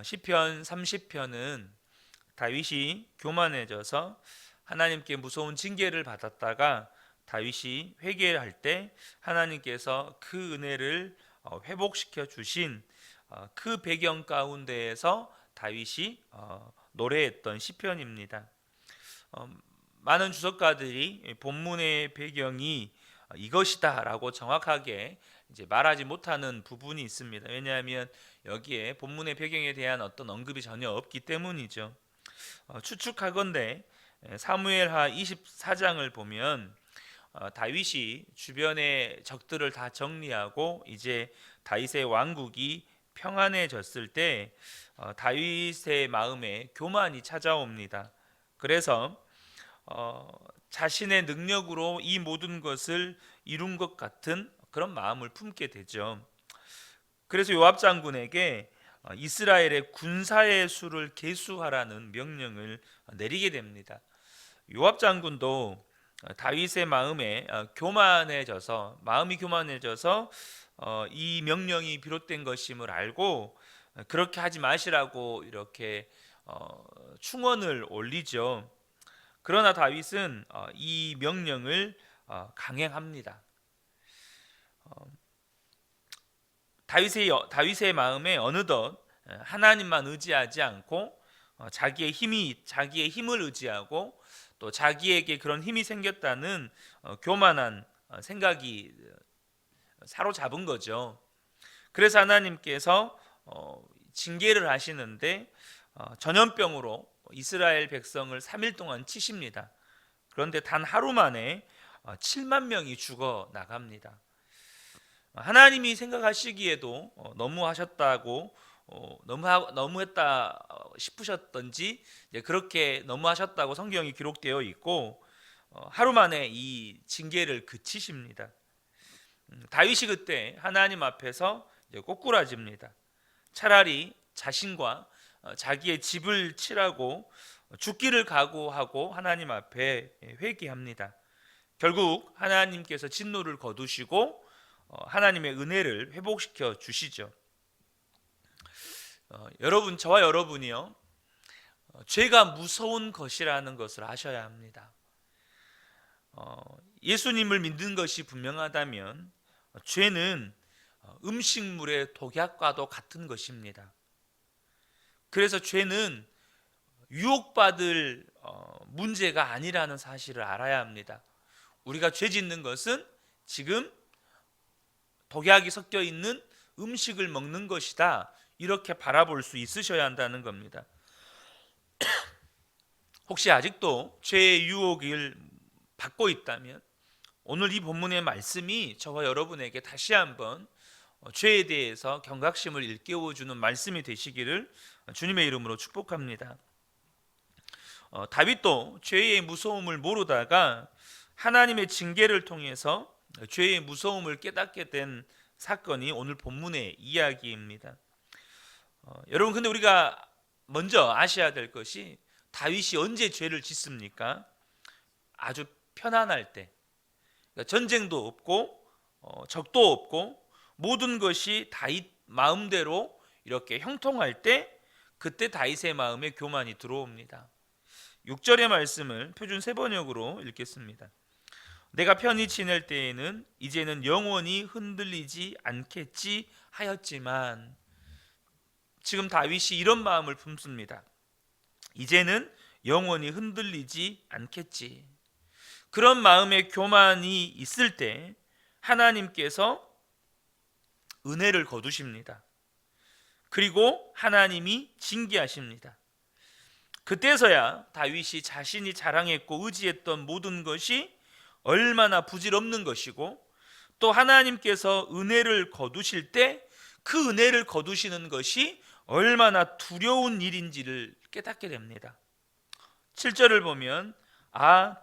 시편 30편은 다윗이 교만해져서 하나님께 무서운 징계를 받았다가 다윗이 회개할 때 하나님께서 그 은혜를 회복시켜 주신 그 배경 가운데에서 다윗이 노래했던 시편입니다. 많은 주석가들이 본문의 배경이 이것이다라고 정확하게 이제 말하지 못하는 부분이 있습니다. 왜냐하면 여기에 본문의 배경에 대한 어떤 언급이 전혀 없기 때문이죠. 추측하건대 사무엘하 24장을 보면 다윗이 주변의 적들을 다 정리하고 이제 다윗의 왕국이 평안해졌을 때 다윗의 마음에 교만이 찾아옵니다. 그래서 자신의 능력으로 이 모든 것을 이룬 것 같은 그런 마음을 품게 되죠. 그래서 요압 장군에게 이스라엘의 군사의 수를 계수하라는 명령을 내리게 됩니다. 요압 장군도 다윗의 마음이 교만해져서 이 명령이 비롯된 것임을 알고 그렇게 하지 마시라고 이렇게 충언을 올리죠. 그러나 다윗은 이 명령을 강행합니다. 다윗의 마음에 어느덧 하나님만 의지하지 않고 자기의 힘을 의지하고 또 자기에게 그런 힘이 생겼다는 교만한 생각이 사로잡은 거죠. 그래서 하나님께서 징계를 하시는데 전염병으로 이스라엘 백성을 3일 동안 치십니다. 그런데 단 하루 만에 7만 명이 죽어 나갑니다. 하나님이 생각하시기에도 너무하셨다고 너무했다 싶으셨던지 그렇게 너무하셨다고 성경이 기록되어 있고 하루 만에 이 징계를 그치십니다. 다윗이 그때 하나님 앞에서 꼬꾸라집니다. 차라리 자신과 자기의 집을 치라고 죽기를 각오하고 하나님 앞에 회개합니다. 결국 하나님께서 진노를 거두시고 하나님의 은혜를 회복시켜 주시죠. 저와 여러분이요, 죄가 무서운 것이라는 것을 아셔야 합니다. 예수님을 믿는 것이 분명하다면 죄는 음식물의 독약과도 같은 것입니다. 그래서 죄는 유혹받을 문제가 아니라는 사실을 알아야 합니다. 우리가 죄 짓는 것은 지금 독약이 섞여 있는 음식을 먹는 것이다, 이렇게 바라볼 수 있으셔야 한다는 겁니다. 혹시 아직도 죄의 유혹을 받고 있다면 오늘 이 본문의 말씀이 저와 여러분에게 다시 한번 죄에 대해서 경각심을 일깨워주는 말씀이 되시기를 주님의 이름으로 축복합니다. 다윗도 죄의 무서움을 모르다가 하나님의 징계를 통해서 죄의 무서움을 깨닫게 된 사건이 오늘 본문의 이야기입니다. 여러분, 근데 우리가 먼저 아셔야 될 것이 다윗이 언제 죄를 짓습니까? 아주 편안할 때, 그러니까 전쟁도 없고 적도 없고 모든 것이 다윗 마음대로 이렇게 형통할 때, 그때 다윗의 마음에 교만이 들어옵니다. 6절의 말씀을 표준 세번역으로 읽겠습니다. 내가 편히 지낼 때에는 이제는 영원히 흔들리지 않겠지 하였지만, 지금 다윗이 이런 마음을 품습니다. 이제는 영원히 흔들리지 않겠지. 그런 마음의 교만이 있을 때 하나님께서 은혜를 거두십니다. 그리고 하나님이 징계하십니다. 그때서야 다윗이 자신이 자랑했고 의지했던 모든 것이 얼마나 부질없는 것이고, 또 하나님께서 은혜를 거두실 때 그 은혜를 거두시는 것이 얼마나 두려운 일인지를 깨닫게 됩니다. 7절을 보면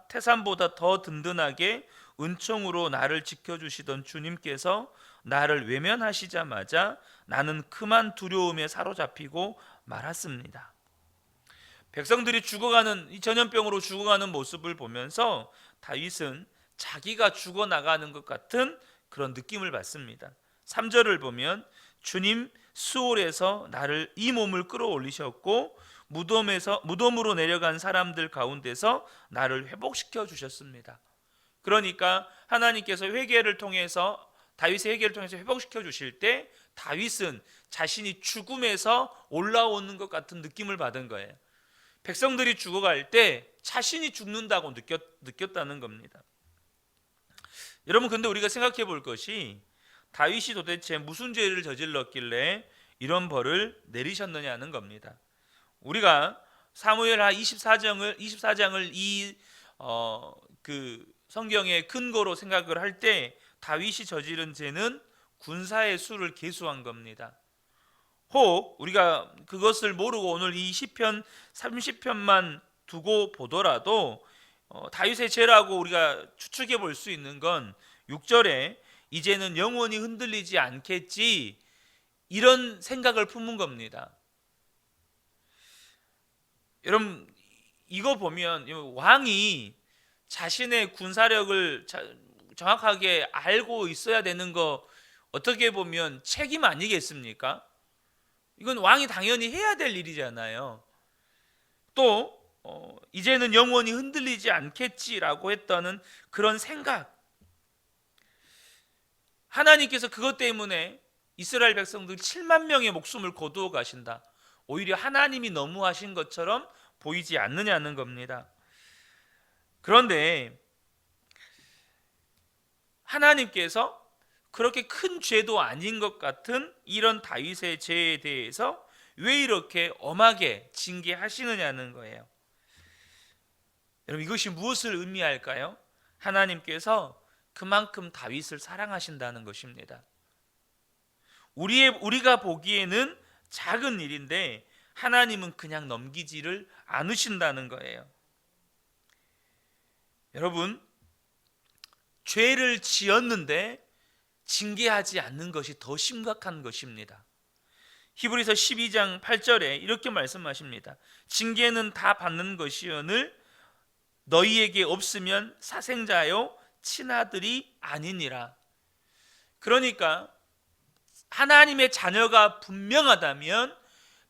태산보다 더 든든하게 은총으로 나를 지켜주시던 주님께서 나를 외면하시자마자 나는 그만 두려움에 사로잡히고 말았습니다. 백성들이 죽어가는, 이 전염병으로 죽어가는 모습을 보면서 다윗은 자기가 죽어나가는 것 같은 그런 느낌을 받습니다. 3절을 보면 주님 수올에서 나를 이 몸을 끌어올리셨고 무덤으로 내려간 사람들 가운데서 나를 회복시켜 주셨습니다. 그러니까 하나님께서 회개를 통해서 다윗의 회개를 통해서 회복시켜 주실 때 다윗은 자신이 죽음에서 올라오는 것 같은 느낌을 받은 거예요. 백성들이 죽어갈 때 자신이 죽는다고 느꼈다는 겁니다. 여러분, 근데 우리가 생각해 볼 것이 다윗이 도대체 무슨 죄를 저질렀길래 이런 벌을 내리셨느냐는 겁니다. 우리가 사무엘하 24장을 그 성경의 근거로 생각을 할 때 다윗이 저지른 죄는 군사의 수를 계수한 겁니다. 혹 우리가 그것을 모르고 오늘 이 시편 30편만 두고 보더라도 다윗의 죄라고 우리가 추측해 볼 수 있는 건 6절에 이제는 영원히 흔들리지 않겠지, 이런 생각을 품은 겁니다. 여러분, 이거 보면 왕이 자신의 군사력을 정확하게 알고 있어야 되는 거 어떻게 보면 책임 아니겠습니까? 이건 왕이 당연히 해야 될 일이잖아요. 또 이제는 영원히 흔들리지 않겠지라고 했다는 그런 생각, 하나님께서 그것 때문에 이스라엘 백성들 7만 명의 목숨을 거두어 가신다, 오히려 하나님이 너무하신 것처럼 보이지 않느냐는 겁니다. 그런데 하나님께서 그렇게 큰 죄도 아닌 것 같은 이런 다윗의 죄에 대해서 왜 이렇게 엄하게 징계하시느냐는 거예요. 여러분, 이것이 무엇을 의미할까요? 하나님께서 그만큼 다윗을 사랑하신다는 것입니다. 우리가 보기에는 작은 일인데 하나님은 그냥 넘기지를 않으신다는 거예요. 여러분, 죄를 지었는데 징계하지 않는 것이 더 심각한 것입니다. 히브리서 12장 8절에 이렇게 말씀하십니다. 징계는 다 받는 것이오늘 너희에게 없으면 사생자요 친아들이 아니니라. 그러니까 하나님의 자녀가 분명하다면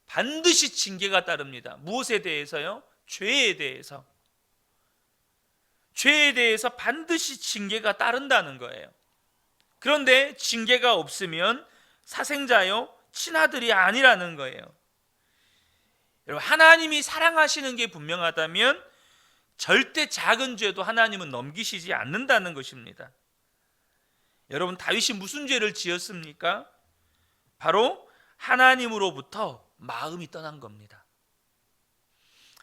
반드시 징계가 따릅니다. 무엇에 대해서요? 죄에 대해서. 죄에 대해서 반드시 징계가 따른다는 거예요. 그런데 징계가 없으면 사생자요 친아들이 아니라는 거예요. 여러분, 하나님이 사랑하시는 게 분명하다면 절대 작은 죄도 하나님은 넘기시지 않는다는 것입니다. 여러분, 다윗이 무슨 죄를 지었습니까? 바로 하나님으로부터 마음이 떠난 겁니다.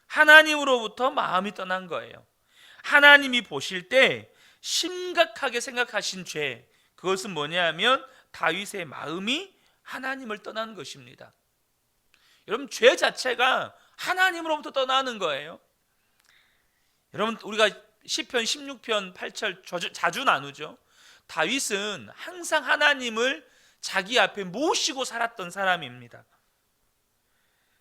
하나님으로부터 마음이 떠난 거예요. 하나님이 보실 때 심각하게 생각하신 죄, 그것은 뭐냐면 다윗의 마음이 하나님을 떠난 것입니다. 여러분, 죄 자체가 하나님으로부터 떠나는 거예요. 여러분, 우리가 시편 16편 8절 자주 나누죠. 다윗은 항상 하나님을 자기 앞에 모시고 살았던 사람입니다.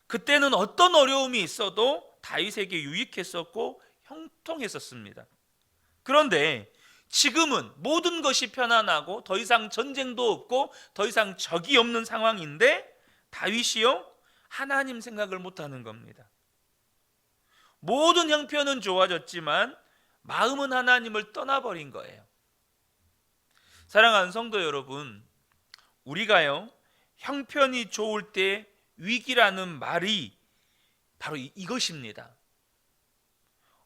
그때는 어떤 어려움이 있어도 다윗에게 유익했었고 형통했었습니다. 그런데 지금은 모든 것이 편안하고 더 이상 전쟁도 없고 더 이상 적이 없는 상황인데 다윗이요, 하나님 생각을 못하는 겁니다. 모든 형편은 좋아졌지만 마음은 하나님을 떠나버린 거예요. 사랑하는 성도 여러분, 우리가요 형편이 좋을 때 위기라는 말이 바로 이것입니다.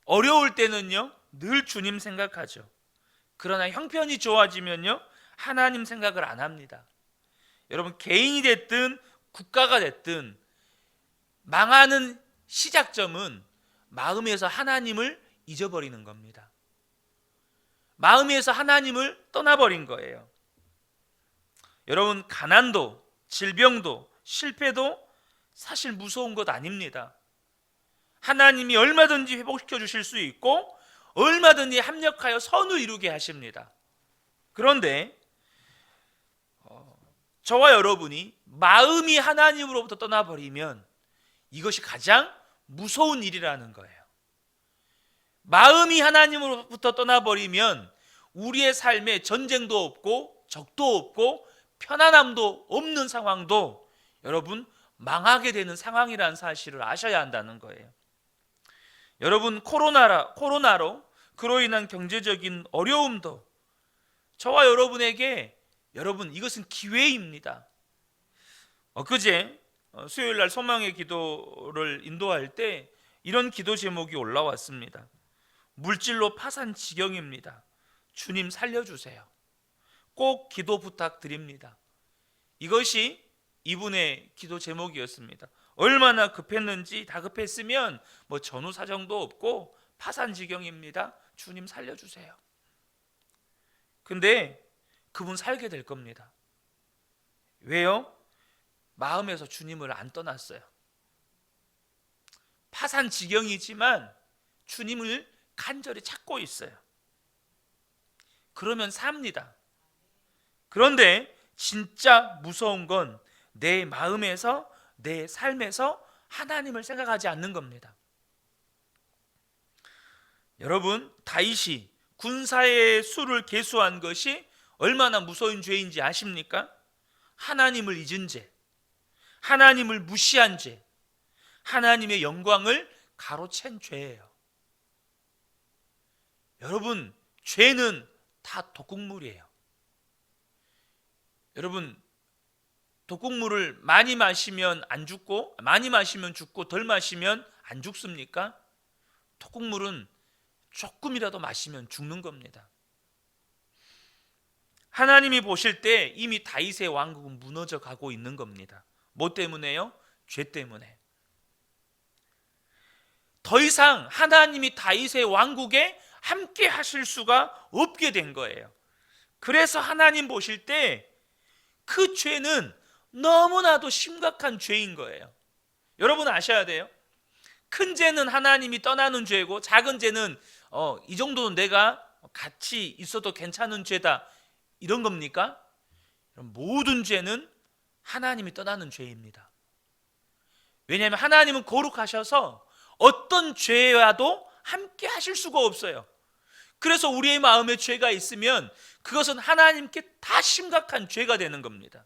어려울 때는요 늘 주님 생각하죠. 그러나 형편이 좋아지면요 하나님 생각을 안 합니다. 여러분, 개인이 됐든 국가가 됐든 망하는 시작점은 마음에서 하나님을 잊어버리는 겁니다. 마음에서 하나님을 떠나버린 거예요. 여러분, 가난도 질병도 실패도 사실 무서운 것 아닙니다. 하나님이 얼마든지 회복시켜 주실 수 있고 얼마든지 합력하여 선을 이루게 하십니다. 그런데 저와 여러분이 마음이 하나님으로부터 떠나버리면 이것이 가장 무서운 일이라는 거예요. 마음이 하나님으로부터 떠나버리면 우리의 삶에 전쟁도 없고 적도 없고 편안함도 없는 상황도 여러분 망하게 되는 상황이라는 사실을 아셔야 한다는 거예요. 여러분 코로나로 그로 인한 경제적인 어려움도 저와 여러분에게 여러분 이것은 기회입니다. 엊그제 수요일 날 소망의 기도를 인도할 때 이런 기도 제목이 올라왔습니다. 물질로 파산 지경입니다. 주님 살려주세요. 꼭 기도 부탁드립니다. 이것이 이분의 기도 제목이었습니다. 얼마나 급했는지, 다급했으면 전후 사정도 없고 파산 지경입니다. 주님 살려주세요. 근데 그분 살게 될 겁니다. 왜요? 마음에서 주님을 안 떠났어요. 파산 지경이지만 주님을 간절히 찾고 있어요. 그러면 삽니다. 그런데 진짜 무서운 건 내 마음에서, 내 삶에서 하나님을 생각하지 않는 겁니다. 여러분, 다윗이 군사의 수를 계수한 것이 얼마나 무서운 죄인지 아십니까? 하나님을 잊은 죄, 하나님을 무시한 죄, 하나님의 영광을 가로챈 죄예요. 여러분, 죄는 다 독극물이에요. 여러분, 독극물을 많이 마시면 안 죽고, 많이 마시면 죽고 덜 마시면 안 죽습니까? 독극물은 조금이라도 마시면 죽는 겁니다. 하나님이 보실 때 이미 다윗의 왕국은 무너져 가고 있는 겁니다. 뭐 때문에요? 죄 때문에. 더 이상 하나님이 다윗의 왕국에 함께 하실 수가 없게 된 거예요. 그래서 하나님 보실 때 그 죄는 너무나도 심각한 죄인 거예요. 여러분 아셔야 돼요. 큰 죄는 하나님이 떠나는 죄고, 작은 죄는 이 정도는 내가 같이 있어도 괜찮은 죄다, 이런 겁니까? 모든 죄는 하나님이 떠나는 죄입니다. 왜냐하면 하나님은 거룩하셔서 어떤 죄와도 함께 하실 수가 없어요. 그래서 우리의 마음에 죄가 있으면 그것은 하나님께 다 심각한 죄가 되는 겁니다.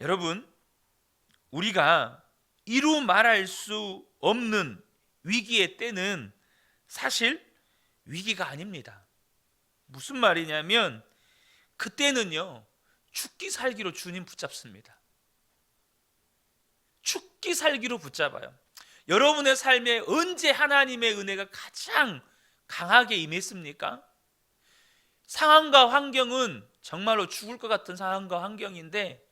여러분, 우리가 이루 말할 수 없는 위기의 때는 사실 위기가 아닙니다. 무슨 말이냐면 그때는요, 죽기 살기로 주님 붙잡습니다. 죽기 살기로 붙잡아요. 여러분의 삶에 언제 하나님의 은혜가 가장 강하게 임했습니까? 상황과 환경은 정말로 죽을 것 같은 상황과 환경인데,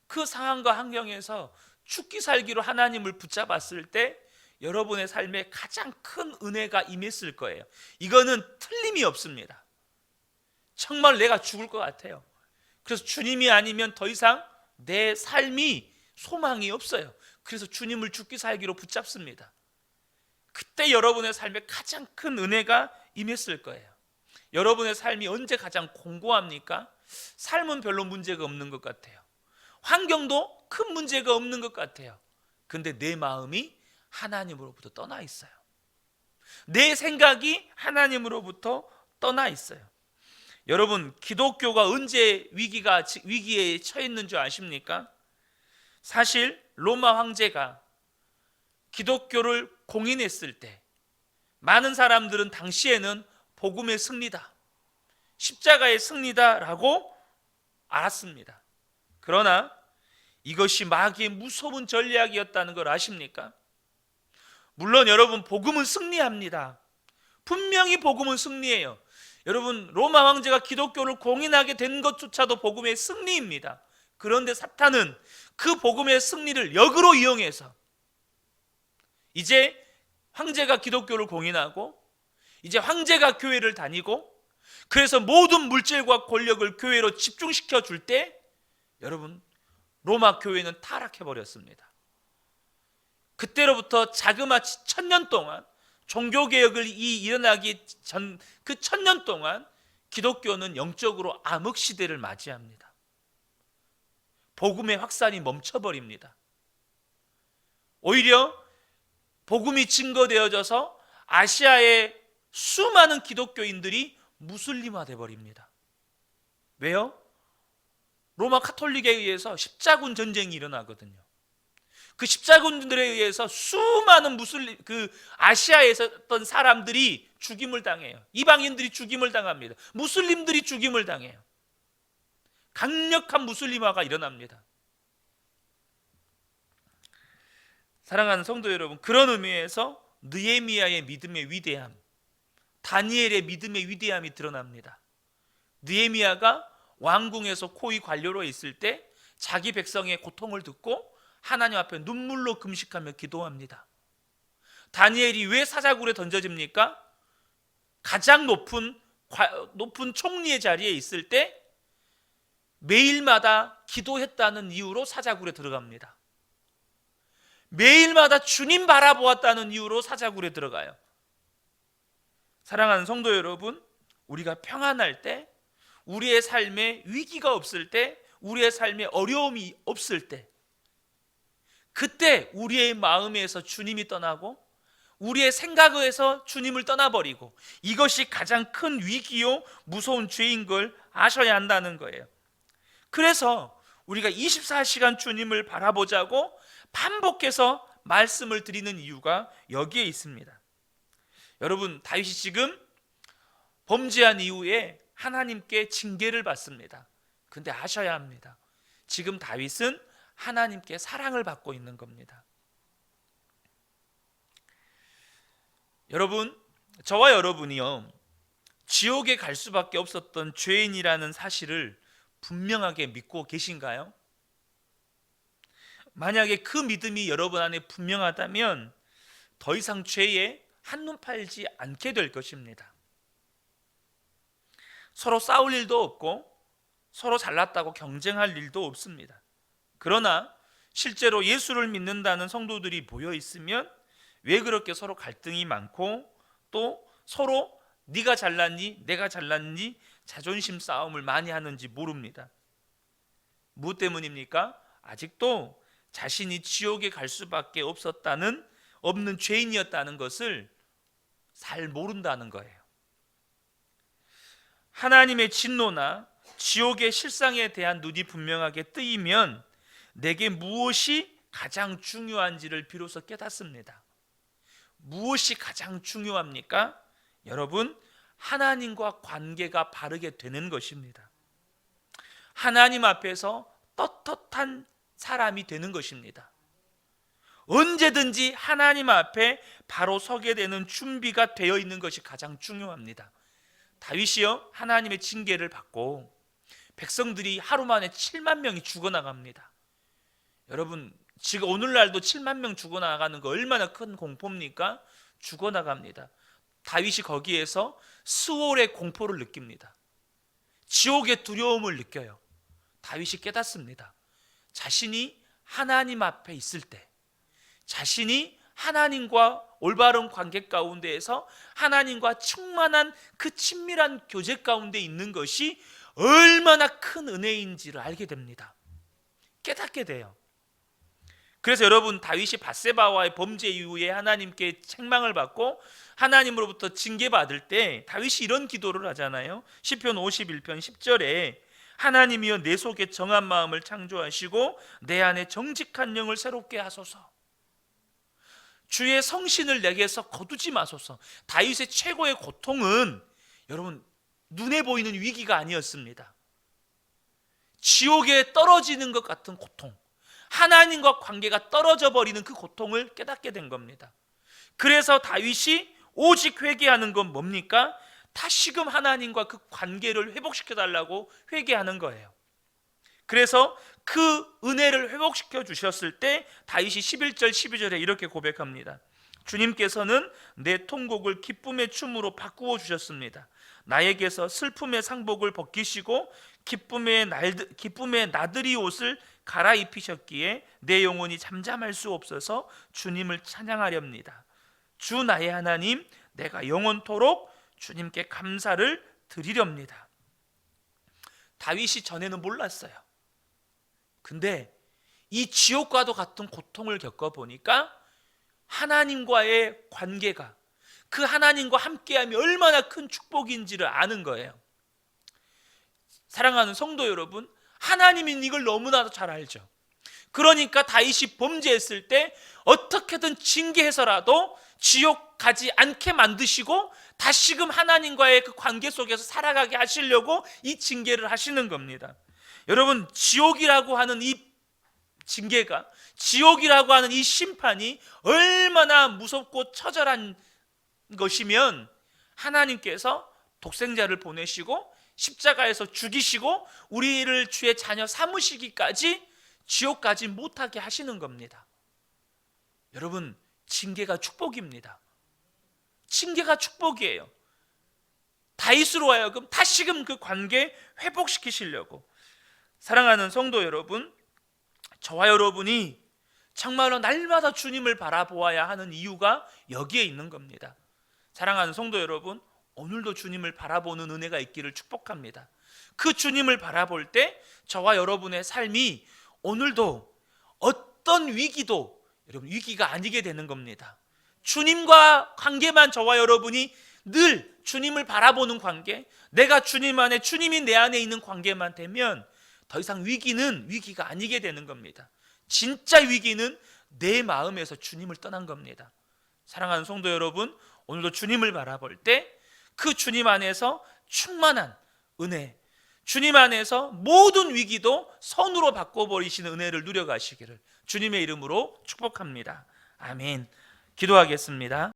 그 상황과 환경에서 죽기 살기로 하나님을 붙잡았을 때 여러분의 삶에 가장 큰 은혜가 임했을 거예요. 이거는 틀림이 없습니다. 정말 내가 죽을 것 같아요. 그래서 주님이 아니면 더 이상 내 삶이 소망이 없어요. 그래서 주님을 죽기 살기로 붙잡습니다. 그때 여러분의 삶에 가장 큰 은혜가 임했을 거예요. 여러분의 삶이 언제 가장 공고합니까? 삶은 별로 문제가 없는 것 같아요. 환경도 큰 문제가 없는 것 같아요. 근데 내 마음이 하나님으로부터 떠나 있어요. 내 생각이 하나님으로부터 떠나 있어요. 여러분, 기독교가 언제 위기에 처했는 줄 아십니까? 사실 로마 황제가 기독교를 공인했을 때 많은 사람들은 당시에는 복음의 승리다, 십자가의 승리다라고 알았습니다. 그러나 이것이 마귀의 무서운 전략이었다는 걸 아십니까? 물론 여러분, 복음은 승리합니다. 분명히 복음은 승리해요. 여러분, 로마 황제가 기독교를 공인하게 된 것조차도 복음의 승리입니다. 그런데 사탄은 그 복음의 승리를 역으로 이용해서 이제 황제가 기독교를 공인하고, 이제 황제가 교회를 다니고, 그래서 모든 물질과 권력을 교회로 집중시켜 줄 때 여러분, 로마 교회는 타락해 버렸습니다. 그때로부터 자그마치 1000년 동안, 종교개혁을 일어나기 전 그 1000년 동안 기독교는 영적으로 암흑시대를 맞이합니다. 복음의 확산이 멈춰버립니다. 오히려 복음이 증거되어져서 아시아의 수많은 기독교인들이 무슬림화 되어버립니다. 왜요? 로마 카톨릭에 의해서 십자군 전쟁이 일어나거든요. 그 십자군들에 의해서 수많은 무슬림, 아시아에 있었던 사람들이 죽임을 당해요. 이방인들이 죽임을 당합니다. 무슬림들이 죽임을 당해요. 강력한 무슬림화가 일어납니다. 사랑하는 성도 여러분, 그런 의미에서 느헤미야의 믿음의 위대함, 다니엘의 믿음의 위대함이 드러납니다. 느헤미야가 왕궁에서 고위 관료로 있을 때 자기 백성의 고통을 듣고 하나님 앞에 눈물로 금식하며 기도합니다. 다니엘이 왜 사자굴에 던져집니까? 가장 높은 총리의 자리에 있을 때 매일마다 기도했다는 이유로 사자굴에 들어갑니다. 매일마다 주님 바라보았다는 이유로 사자굴에 들어가요. 사랑하는 성도 여러분, 우리가 평안할 때, 우리의 삶에 위기가 없을 때, 우리의 삶에 어려움이 없을 때, 그때 우리의 마음에서 주님이 떠나고 우리의 생각에서 주님을 떠나버리고, 이것이 가장 큰 위기요 무서운 죄인 걸 아셔야 한다는 거예요. 그래서 우리가 24시간 주님을 바라보자고 반복해서 말씀을 드리는 이유가 여기에 있습니다. 여러분, 다윗이 지금 범죄한 이후에 하나님께 징계를 받습니다. 근데 아셔야 합니다. 지금 다윗은 하나님께 사랑을 받고 있는 겁니다. 여러분, 저와 여러분이요, 지옥에 갈 수밖에 없었던 죄인이라는 사실을 분명하게 믿고 계신가요? 만약에 그 믿음이 여러분 안에 분명하다면 더 이상 죄에 한눈 팔지 않게 될 것입니다. 서로 싸울 일도 없고 서로 잘났다고 경쟁할 일도 없습니다. 그러나 실제로 예수를 믿는다는 성도들이 모여 있으면 왜 그렇게 서로 갈등이 많고 또 서로 네가 잘났니 내가 잘났니 자존심 싸움을 많이 하는지 모릅니다. 무엇 때문입니까? 아직도 자신이 지옥에 갈 수밖에 없는 죄인이었다는 것을 잘 모른다는 거예요. 하나님의 진노나 지옥의 실상에 대한 눈이 분명하게 뜨이면 내게 무엇이 가장 중요한지를 비로소 깨닫습니다. 무엇이 가장 중요합니까? 여러분, 하나님과 관계가 바르게 되는 것입니다. 하나님 앞에서 떳떳한 사람이 되는 것입니다. 언제든지 하나님 앞에 바로 서게 되는 준비가 되어 있는 것이 가장 중요합니다. 다윗이요, 하나님의 징계를 받고 백성들이 하루 만에 7만 명이 죽어나갑니다. 여러분, 지금 오늘날도 7만 명 죽어나가는 거 얼마나 큰 공포입니까? 죽어나갑니다. 다윗이 거기에서 스올의 공포를 느낍니다. 지옥의 두려움을 느껴요. 다윗이 깨닫습니다. 자신이 하나님 앞에 있을 때, 자신이 하나님과 올바른 관계 가운데에서 하나님과 충만한 그 친밀한 교제 가운데 있는 것이 얼마나 큰 은혜인지를 알게 됩니다. 깨닫게 돼요. 그래서 여러분, 다윗이 밧세바와의 범죄 이후에 하나님께 책망을 받고 하나님으로부터 징계받을 때 다윗이 이런 기도를 하잖아요. 시편 51편 10절에 하나님이여 내 속에 정한 마음을 창조하시고 내 안에 정직한 영을 새롭게 하소서. 주의 성신을 내게서 거두지 마소서. 다윗의 최고의 고통은 여러분, 눈에 보이는 위기가 아니었습니다. 지옥에 떨어지는 것 같은 고통, 하나님과 관계가 떨어져 버리는 그 고통을 깨닫게 된 겁니다. 그래서 다윗이 오직 회개하는 건 뭡니까? 다시금 하나님과 그 관계를 회복시켜 달라고 회개하는 거예요. 그래서 그 은혜를 회복시켜 주셨을 때 다윗이 11절 12절에 이렇게 고백합니다. 주님께서는 내 통곡을 기쁨의 춤으로 바꾸어 주셨습니다. 나에게서 슬픔의 상복을 벗기시고 기쁨의 나들이 옷을 갈아입히셨기에 내 영혼이 잠잠할 수 없어서 주님을 찬양하렵니다. 주 나의 하나님, 내가 영원토록 주님께 감사를 드리렵니다. 다윗이 전에는 몰랐어요. 근데 이 지옥과도 같은 고통을 겪어보니까 하나님과의 관계가, 그 하나님과 함께함이 얼마나 큰 축복인지를 아는 거예요. 사랑하는 성도 여러분, 하나님은 이걸 너무나도 잘 알죠. 그러니까 다윗이 범죄했을 때 어떻게든 징계해서라도 지옥 가지 않게 만드시고 다시금 하나님과의 그 관계 속에서 살아가게 하시려고 이 징계를 하시는 겁니다. 여러분, 지옥이라고 하는 이 징계가, 지옥이라고 하는 이 심판이 얼마나 무섭고 처절한 것이면 하나님께서 독생자를 보내시고 십자가에서 죽이시고 우리를 주의 자녀 삼으시기까지 지옥까지 못하게 하시는 겁니다. 여러분, 징계가 축복입니다. 징계가 축복이에요. 다윗으로 하여금 다시금 그 관계 회복시키시려고. 사랑하는 성도 여러분, 저와 여러분이 정말로 날마다 주님을 바라보아야 하는 이유가 여기에 있는 겁니다. 사랑하는 성도 여러분, 오늘도 주님을 바라보는 은혜가 있기를 축복합니다. 그 주님을 바라볼 때 저와 여러분의 삶이 오늘도 어떤 위기도 여러분 위기가 아니게 되는 겁니다. 주님과 관계만 저와 여러분이 늘 주님을 바라보는 관계, 내가 주님 안에, 주님이 내 안에 있는 관계만 되면 더 이상 위기는 위기가 아니게 되는 겁니다. 진짜 위기는 내 마음에서 주님을 떠난 겁니다. 사랑하는 성도 여러분, 오늘도 주님을 바라볼 때 그 주님 안에서 충만한 은혜, 주님 안에서 모든 위기도 선으로 바꿔버리시는 은혜를 누려가시기를 주님의 이름으로 축복합니다. 아멘. 기도하겠습니다.